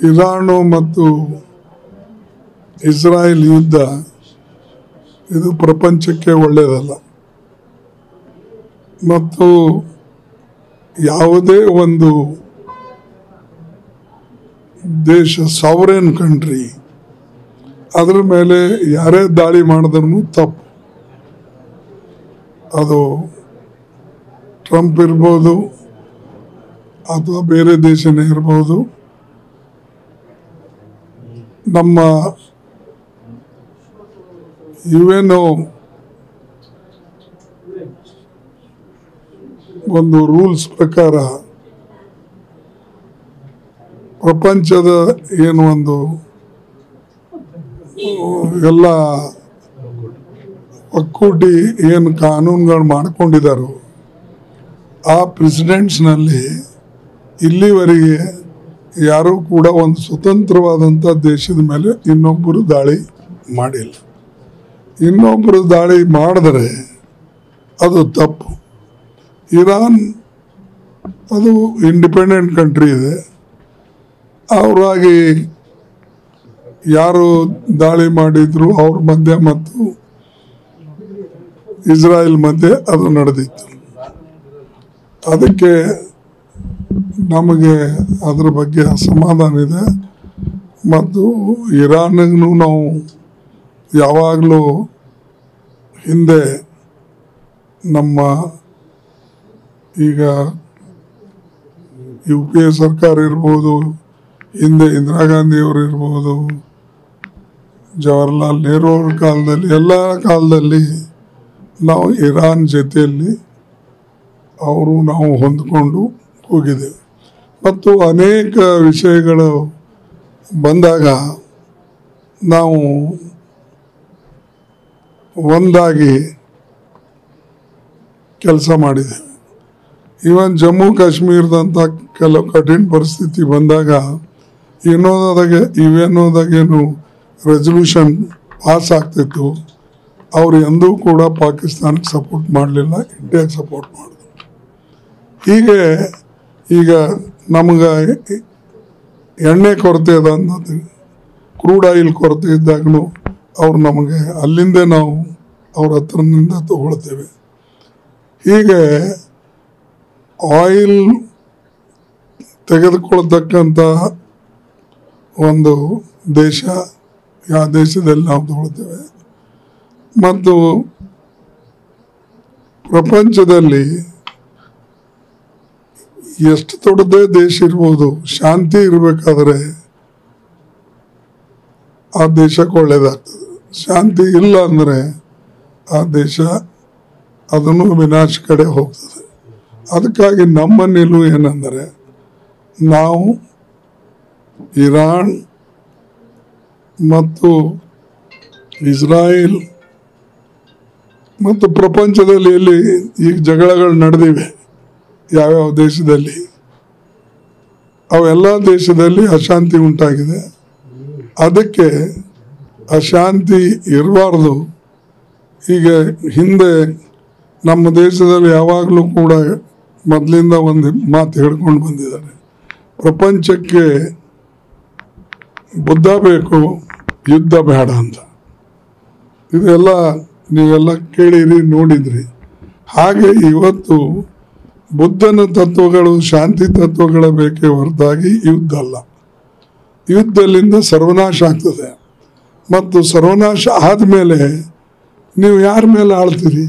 Iran ಮತ್ತು ಇಸ್ರಾಯೇಲ್ ಯುದ್ಧ ಇದು ಪ್ರಪಂಚಕ್ಕೆ ಒಳ್ಳೆಯದಲ್ಲ. ಮತ್ತು ಯಾವುದೇ ಒಂದು ದೇಶ ಸಾವರೇನ್ ಕಂಟ್ರಿ ಅದರ ಮೇಲೆ ಯಾರೇ ದಾಳಿ ಮಾಡಿದ್ರೂ ತಪ್ಪು. ಅದು ಟ್ರಂಪ್ ಇರ್ಬೋದು ಅಥವಾ ಬೇರೆ ದೇಶನೇ ಇರ್ಬೋದು. ನಮ್ಮ UN ಒಂದು ರೂಲ್ಸ್ ಪ್ರಕಾರ ಪ್ರಪಂಚದ ಏನು ಒಂದು ಎಲ್ಲ ಒಕ್ಕೂಟಿ ಏನು ಕಾನೂನುಗಳು ಮಾಡಿಕೊಂಡಿದ್ದಾರೋ ಆ ಪ್ರೆಸಿಡೆಂಟ್ಸ್ನಲ್ಲಿ ಇಲ್ಲಿವರೆಗೆ ಯಾರೂ ಕೂಡ ಒಂದು ಸ್ವತಂತ್ರವಾದಂಥ ದೇಶದ ಮೇಲೆ ಇನ್ನೊಬ್ಬರು ದಾಳಿ ಮಾಡಿಲ್ಲ. ಇನ್ನೊಬ್ಬರು ದಾಳಿ ಮಾಡಿದ್ರೆ ಅದು ತಪ್ಪು. ಇರಾನ್ ಅದು ಇಂಡಿಪೆಂಡೆಂಟ್ ಕಂಟ್ರಿ ಇದೆ. ಅವರಾಗಿ ಯಾರು ದಾಳಿ ಮಾಡಿದ್ರು ಅವ್ರ ಮಧ್ಯೆ ಮತ್ತು ಇಸ್ರಾಯೇಲ್ ಮಧ್ಯೆ ಅದು ನಡೆದಿತ್ತು. ಅದಕ್ಕೆ ನಮಗೆ ಅದರ ಬಗ್ಗೆ ಅಸಮಾಧಾನ ಇದೆ. ಮತ್ತು ಇರಾನ್ಗೂ ನಾವು ಯಾವಾಗಲೂ ಹಿಂದೆ ನಮ್ಮ ಈಗ UPA ಸರ್ಕಾರ ಇರ್ಬೋದು, ಹಿಂದೆ ಇಂದಿರಾ ಗಾಂಧಿಯವರು ಇರ್ಬೋದು, ಜವಾಹರ್ಲಾಲ್ ನೆಹರು ಅವ್ರ ಕಾಲದಲ್ಲಿ, ಎಲ್ಲ ಕಾಲದಲ್ಲಿ ನಾವು ಇರಾನ್ ಜೊತೆಯಲ್ಲಿ ಅವರು ನಾವು ಹೊಂದಿಕೊಂಡು ಹೋಗಿದ್ದೇವೆ. ಮತ್ತು ಅನೇಕ ವಿಷಯಗಳು ಬಂದಾಗ ನಾವು ಒಂದಾಗಿ ಕೆಲಸ ಮಾಡಿದ್ದೇವೆ. ಇವನ್ ಜಮ್ಮು ಕಾಶ್ಮೀರದಂಥ ಕೆಲವು ಕಠಿಣ ಪರಿಸ್ಥಿತಿ ಬಂದಾಗ ಇವೇನೋದಾಗೇನು ರೆಸಲ್ಯೂಷನ್ ಪಾಸ್ ಆಗ್ತಿತ್ತು, ಅವರು ಎಂದೂ ಕೂಡ ಪಾಕಿಸ್ತಾನಕ್ಕೆ ಸಪೋರ್ಟ್ ಮಾಡಲಿಲ್ಲ, ಇಂಡಿಯಾಗೆ ಸಪೋರ್ಟ್ ಮಾಡಿದ್ರು. ಹೀಗೆ ಈಗ ನಮಗೆ ಎಣ್ಣೆ ಕೊರತೆ ಅದ ಅನ್ನೋದು, ಕ್ರೂಡ್ ಆಯಿಲ್ ಕೊರತೆ ಇದ್ದಾಗಲೂ ಅವ್ರು ನಮಗೆ ಅಲ್ಲಿಂದ ನಾವು ಅವ್ರ ಹತ್ರನಿಂದ ತಗೊಳ್ತೇವೆ. ಹೀಗೆ ಆಯಿಲ್ ತೆಗೆದುಕೊಳ್ತಕ್ಕಂಥ ಒಂದು ದೇಶ ಯಾವ ದೇಶದಲ್ಲಿ ನಾವು ತಗೊಳ್ತೇವೆ. ಮತ್ತು ಪ್ರಪಂಚದಲ್ಲಿ ಎಷ್ಟು ದೊಡ್ಡದೇ ದೇಶ ಇರ್ಬೋದು, ಶಾಂತಿ ಇರಬೇಕಾದ್ರೆ ಆ ದೇಶಕ್ಕೆ ಒಳ್ಳೇದಾಗ್ತದೆ. ಶಾಂತಿ ಇಲ್ಲ ಅಂದರೆ ಆ ದೇಶ ಅದನ್ನು ವಿನಾಶ ಕಡೆ ಹೋಗ್ತದೆ. ಅದಕ್ಕಾಗಿ ನಮ್ಮ ನಿಲುವು ಏನಂದರೆ, ನಾವು ಇರಾನ್ ಮತ್ತು ಇಸ್ರಾಯೇಲ್ ಮತ್ತು ಪ್ರಪಂಚದಲ್ಲಿ ಎಲ್ಲಿ ಈಗ ಜಗಳಗಳು ನಡೆದಿವೆ ಯಾವ್ಯಾವ ದೇಶದಲ್ಲಿ, ಅವೆಲ್ಲ ದೇಶದಲ್ಲಿ ಅಶಾಂತಿ ಉಂಟಾಗಿದೆ. ಅದಕ್ಕೆ ಅಶಾಂತಿ ಇರಬಾರ್ದು. ಈಗ ಹಿಂದೆ ನಮ್ಮ ದೇಶದಲ್ಲಿ ಯಾವಾಗಲೂ ಕೂಡ ಮೊದಲಿಂದ ಒಂದು ಮಾತು ಹೇಳ್ಕೊಂಡು ಬಂದಿದ್ದಾರೆ, ಪ್ರಪಂಚಕ್ಕೆ ಬುದ್ಧ ಬೇಕು, ಯುದ್ಧ ಬೇಡ ಅಂತ. ಇದೆಲ್ಲ ನೀವೆಲ್ಲ ಕೇಳಿರಿ, ನೋಡಿದ್ರಿ. ಹಾಗೆ ಇವತ್ತು ಬುದ್ಧನ ತತ್ವಗಳು, ಶಾಂತಿ ತತ್ವಗಳ ಬೇಕೇ ಹೊರತಾಗಿ ಯುದ್ಧ ಅಲ್ಲ. ಯುದ್ಧದಿಂದ ಸರ್ವನಾಶ ಆಗ್ತದೆ. ಮತ್ತು ಸರ್ವನಾಶ ಆದಮೇಲೆ ನೀವು ಯಾರ ಮೇಲೆ ಆಳ್ತೀರಿ?